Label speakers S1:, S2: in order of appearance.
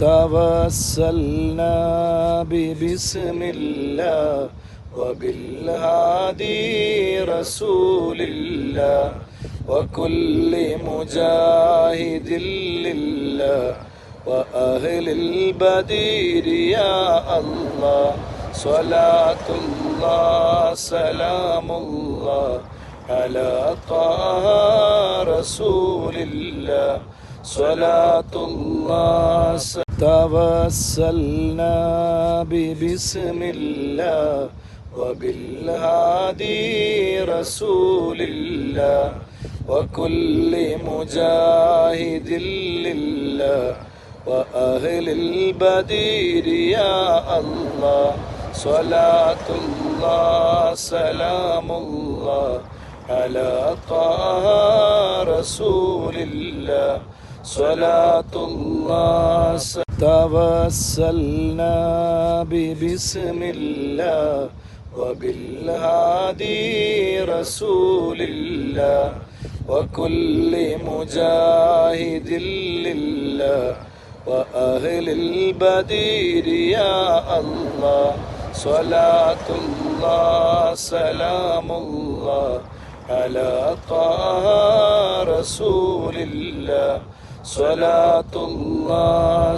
S1: توسلنا ببسم الله وبالهادي رسول الله وكل مجاهد لله وأهل البدير يا الله صلاة الله سلام الله على طه رسول الله صلاة الله توسلنا ببسم الله وبالهادي رسول الله وكل مجاهد لله وأهل البدير يا الله صلاة الله سلام الله على طه رسول الله صلاة الله توسلنا ببسم الله وبالهادي رسول الله وكل مجاهد لله وأهل البدير يا الله صلاة الله سلام الله على طه رسول الله صلاة الله